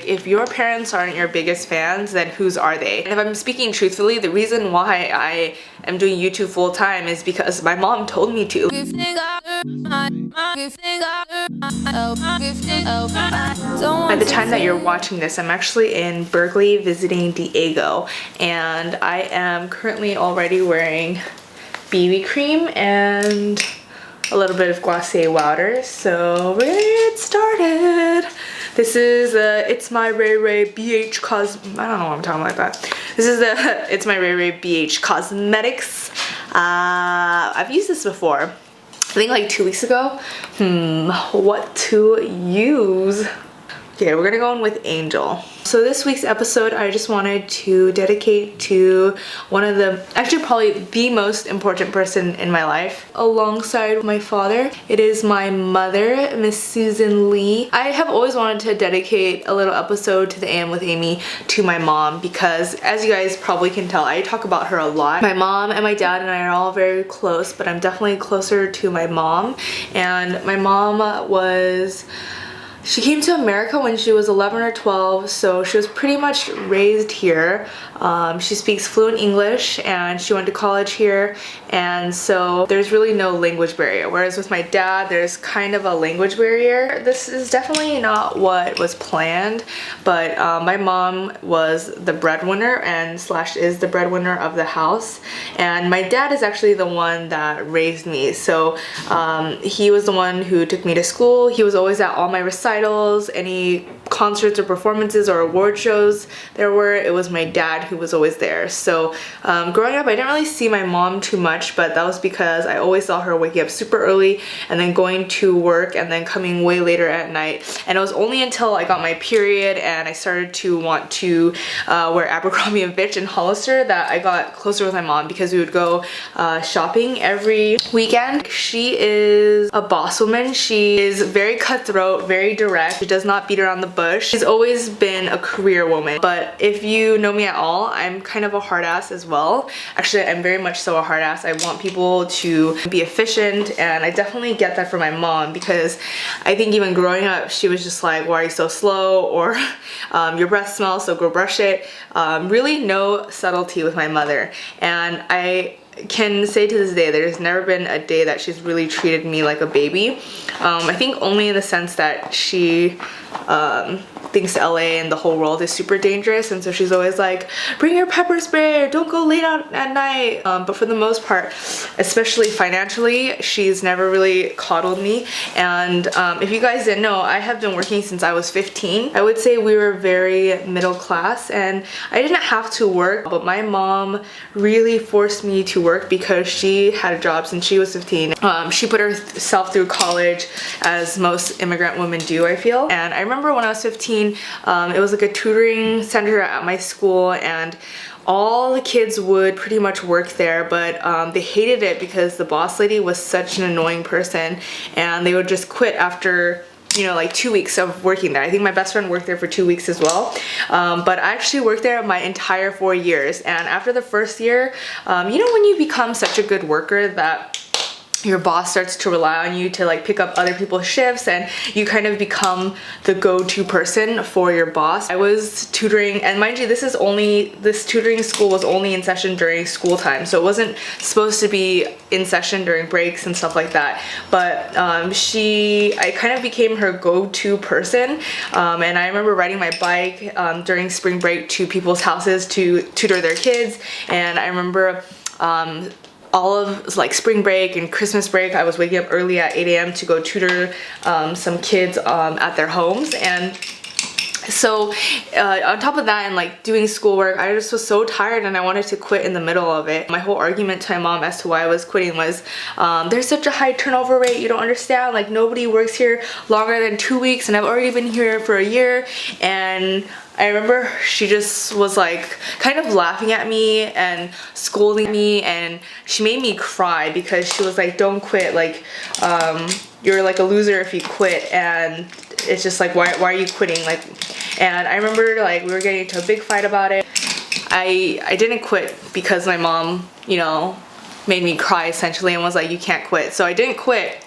if your parents aren't your biggest fans, then whose are they? And if I'm speaking truthfully, the reason why I am doing YouTube full time is because my mom told me to. At the time that you're watching this, I'm actually in Berkeley visiting Diego, and I am currently already wearing BB cream and a little bit of glacé water, so we're gonna get started. This is It's My Ray Ray BH I don't know what I'm talking about that. This is the It's My Ray Ray BH Cosmetics. I've used this before. I think like 2 weeks ago. What to use? Okay, we're gonna go in with Angel. So this week's episode, I just wanted to dedicate to one of the, actually probably the most important person in my life, alongside my father. It is my mother, Miss Susan Lee. I have always wanted to dedicate a little episode to the AM with Amy to my mom because, as you guys probably can tell, I talk about her a lot. My mom and my dad and I are all very close, but I'm definitely closer to my mom. And my mom she came to America when she was 11 or 12, so she was pretty much raised here. She speaks fluent English and she went to college here, and so there's really no language barrier. Whereas with my dad, there's kind of a language barrier. This is definitely not what was planned, but my mom was the breadwinner and / is the breadwinner of the house, and my dad is actually the one that raised me. So he was the one who took me to school. He was always at all my recitals, any concerts or performances or award shows there were, it was my dad who was always there. So growing up, I didn't really see my mom too much, but that was because I always saw her waking up super early and then going to work and then coming way later at night. And it was only until I got my period and I started to want to wear Abercrombie & Fitch and Hollister that I got closer with my mom, because we would go shopping every weekend. She is a boss woman. She is very cutthroat, very direct. She does not beat around the bush. She's always been a career woman, but if you know me at all, I'm kind of a hard ass as well. Actually, I'm very much so a hard ass. I want people to be efficient, and I definitely get that from my mom, because I think even growing up, she was just like, why are you so slow? Or your breath smells, so go brush it. Really no subtlety with my mother, and I can say to this day there's never been a day that she's really treated me like a baby. I think only in the sense that she thinks LA and the whole world is super dangerous, and so she's always like, bring your pepper spray, don't go late out at night. But for the most part, especially financially, she's never really coddled me. And if you guys didn't know, I have been working since I was 15. I would say we were very middle class, and I didn't have to work, but my mom really forced me to work because she had a job since she was 15. She put herself through college, as most immigrant women do, I feel. And I remember when I was 15, it was like a tutoring center at my school, and all the kids would pretty much work there, but they hated it because the boss lady was such an annoying person, and they would just quit after, you know, like 2 weeks of working there. I think my best friend worked there for 2 weeks as well. But I actually worked there my entire 4 years, and after the first year, you know, when you become such a good worker that your boss starts to rely on you to like pick up other people's shifts, and you kind of become the go-to person for your boss. I was tutoring, and mind you, this tutoring school was only in session during school time, so it wasn't supposed to be in session during breaks and stuff like that. But I kind of became her go-to person, and I remember riding my bike during spring break to people's houses to tutor their kids. And I remember all of like spring break and Christmas break, I was waking up early at 8 a.m. to go tutor some kids at their homes. And so on top of that, and like doing schoolwork, I just was so tired and I wanted to quit in the middle of it. My whole argument to my mom as to why I was quitting was, there's such a high turnover rate, you don't understand, like nobody works here longer than 2 weeks, and I've already been here for a year. And I remember she just was like kind of laughing at me and scolding me, and she made me cry because she was like, don't quit, like you're like a loser if you quit. And it's just like, why are you quitting? Like, and I remember like we were getting into a big fight about it. I didn't quit because my mom, you know, made me cry essentially and was like, you can't quit. So I didn't quit.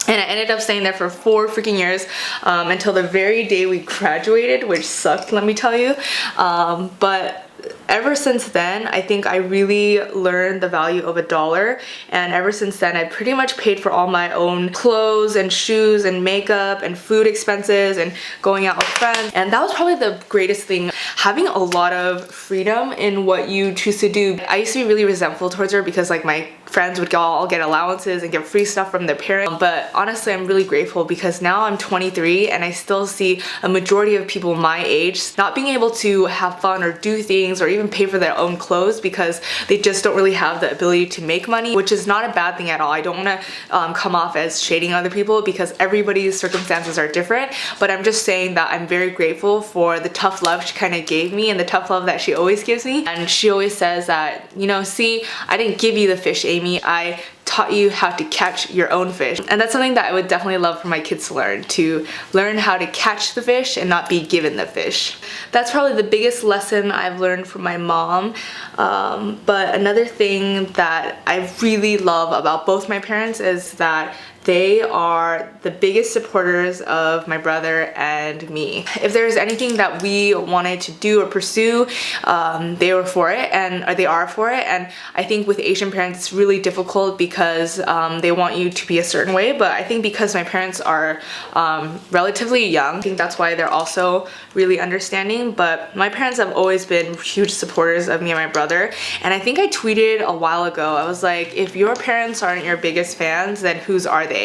And I ended up staying there for 4 freaking years until the very day we graduated, which sucked, let me tell you. But ever since then, I think I really learned the value of $1, and ever since then I pretty much paid for all my own clothes and shoes and makeup and food expenses and going out with friends. And that was probably the greatest thing, having a lot of freedom in what you choose to do. I used to be really resentful towards her because like my friends would all get allowances and get free stuff from their parents, but honestly I'm really grateful because now I'm 23 and I still see a majority of people my age not being able to have fun or do things or even pay for their own clothes because they just don't really have the ability to make money, which is not a bad thing at all. I don't want to come off as shading other people because everybody's circumstances are different, but I'm just saying that I'm very grateful for the tough love she kind of gave me and the tough love that she always gives me. And she always says that, you know, see, I didn't give you the fish, Amy, I taught you how to catch your own fish. And that's something that I would definitely love for my kids to learn how to catch the fish and not be given the fish. That's probably the biggest lesson I've learned from my mom. But another thing that I really love about both my parents is that they are the biggest supporters of my brother and me. If there's anything that we wanted to do or pursue, they were for it, or they are for it. And I think with Asian parents it's really difficult because they want you to be a certain way, but I think because my parents are relatively young, I think that's why they're also really understanding. But my parents have always been huge supporters of me and my brother, and I think I tweeted a while ago, I was like, if your parents aren't your biggest fans, then whose are they?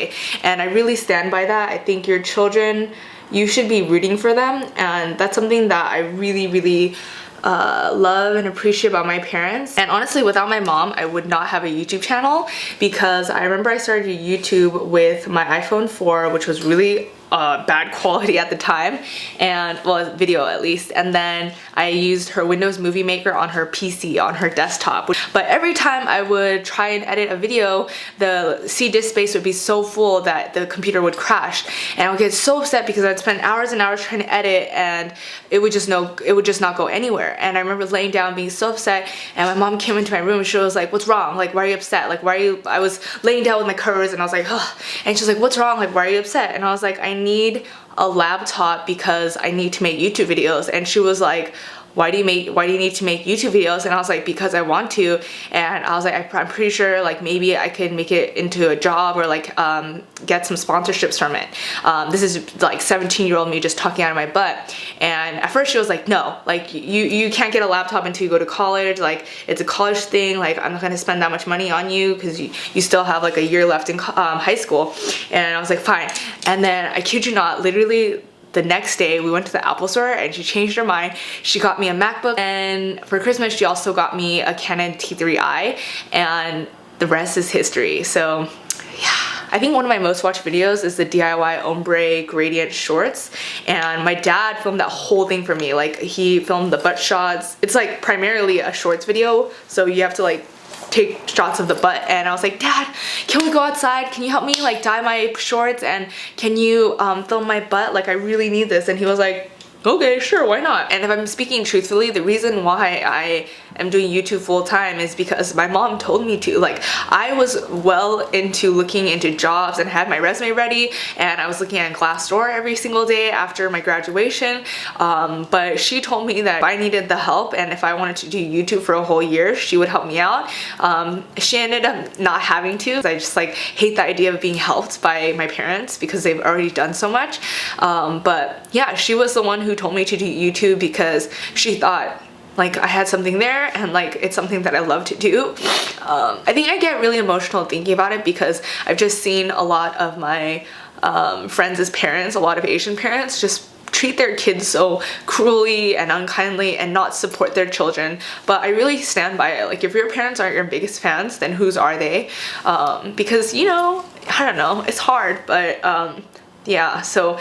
And I really stand by that. I think your children, you should be rooting for them, and that's something that I really love and appreciate about my parents. And honestly, without my mom, I would not have a YouTube channel, because I remember I started YouTube with my iPhone 4, which was really bad quality at the time, and well, video at least, and then I used her Windows Movie Maker on her PC, on her desktop. But every time I would try and edit a video, the C disk space would be so full that the computer would crash, and I would get so upset because I'd spend hours and hours trying to edit and it would just not go anywhere. And I remember laying down being so upset, and my mom came into my room and she was like, what's wrong? Like, why are you upset? Like, why are you, I was laying down with my covers and I was like, ugh. And she was like, what's wrong? Like, why are you upset? And I was like, I need a laptop because I need to make YouTube videos. And she was like, why do you need to make YouTube videos? And I was like, because I want to. And I was like, I'm pretty sure like maybe I could make it into a job or like get some sponsorships from it. This is like 17-year-old me just talking out of my butt. And at first she was like, no, like you can't get a laptop until you go to college. Like, it's a college thing. Like, I'm not gonna spend that much money on you because you still have like a year left in high school. And I was like, fine. And then I kid you not, literally the next day we went to the Apple store and she changed her mind. She got me a MacBook, and for Christmas she also got me a Canon T3i, and the rest is history. So yeah, I think one of my most watched videos is the DIY ombre gradient shorts, and my dad filmed that whole thing for me. Like, he filmed the butt shots. It's like primarily a shorts video, so you have to like take shots of the butt. And I was like, Dad, can we go outside? Can you help me like dye my shorts, and can you film my butt? Like, I really need this. And he was like, okay, sure, why not? And if I'm speaking truthfully, the reason why I am doing YouTube full time is because my mom told me to. Like, I was well into looking into jobs and had my resume ready, and I was looking at Glassdoor every single day after my graduation. But she told me that if I needed the help and if I wanted to do YouTube for a whole year, she would help me out. She ended up not having to. I just like hate the idea of being helped by my parents because they've already done so much. But yeah, she was the one who told me to do YouTube because she thought like I had something there and like it's something that I love to do. I think I get really emotional thinking about it because I've just seen a lot of my friends as parents, a lot of Asian parents, just treat their kids so cruelly and unkindly and not support their children. But I really stand by it. Like, if your parents aren't your biggest fans, then whose are they? Because, you know, I don't know, it's hard, but yeah, so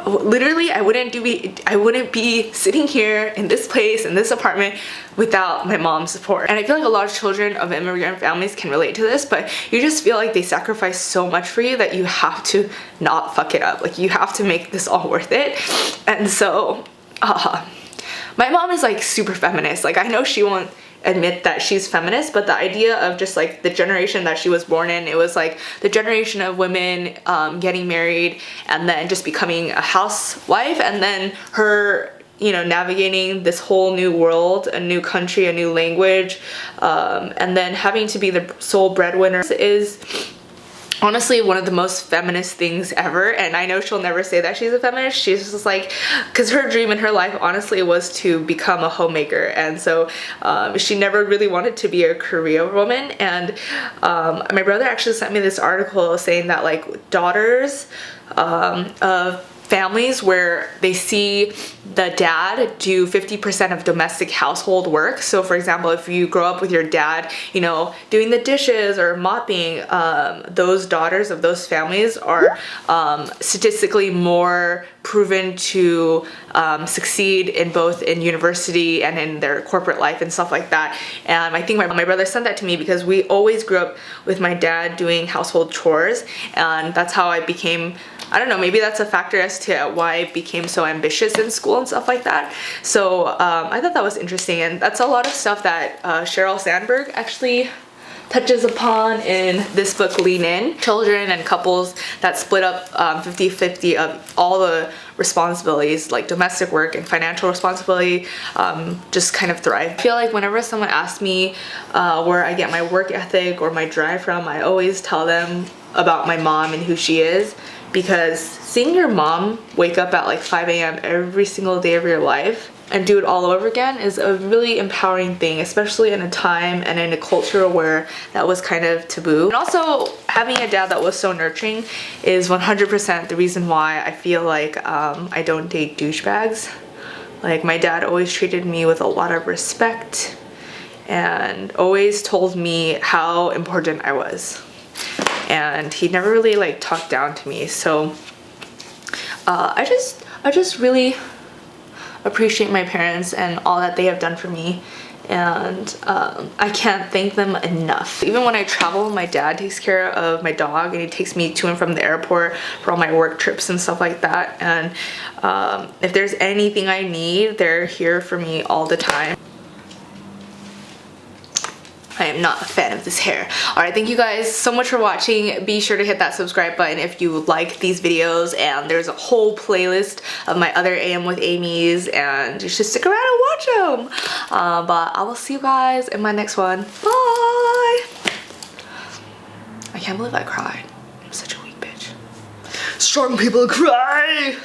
literally I wouldn't be sitting here in this place, in this apartment, without my mom's support. And I feel like a lot of children of immigrant families can relate to this, but you just feel like they sacrifice so much for you that you have to not fuck it up. Like, you have to make this all worth it. And so my mom is like super feminist. Like, I know she won't admit that she's feminist, but the idea of just like the generation that she was born in, it was like the generation of women getting married and then just becoming a housewife, and then her, you know, navigating this whole new world, a new country, a new language, and then having to be the sole breadwinner is honestly one of the most feminist things ever. And I know she'll never say that she's a feminist. She's just like, because her dream in her life honestly was to become a homemaker, and so she never really wanted to be a career woman. And my brother actually sent me this article saying that like daughters of families where they see the dad do 50% of domestic household work. So for example, if you grow up with your dad, you know, doing the dishes or mopping, those daughters of those families are statistically more proven to succeed in both in university and in their corporate life and stuff like that. And I think my brother sent that to me because we always grew up with my dad doing household chores, and that's how I became, I don't know, maybe that's a factor as to why I became so ambitious in school and stuff like that. So I thought that was interesting, and that's a lot of stuff that Sheryl Sandberg actually touches upon in this book, Lean In. Children and couples that split up 50-50 of all the responsibilities, like domestic work and financial responsibility, just kind of thrive. I feel like whenever someone asks me where I get my work ethic or my drive from, I always tell them about my mom and who she is, because seeing your mom wake up at like 5 a.m. every single day of your life and do it all over again is a really empowering thing, especially in a time and in a culture where that was kind of taboo. And also having a dad that was so nurturing is 100% the reason why I feel like I don't date douchebags. Like my dad always treated me with a lot of respect and always told me how important I was. And he never really like talked down to me. So I just really appreciate my parents and all that they have done for me, and I can't thank them enough. Even when I travel, my dad takes care of my dog and he takes me to and from the airport for all my work trips and stuff like that. And if there's anything I need, they're here for me all the time. I am not a fan of this hair. Alright, thank you guys so much for watching. Be sure to hit that subscribe button if you like these videos, and there's a whole playlist of my other AM with Amy's, and you should stick around and watch them. But I will see you guys in my next one. Bye! I can't believe I cried. I'm such a weak bitch. Strong people cry!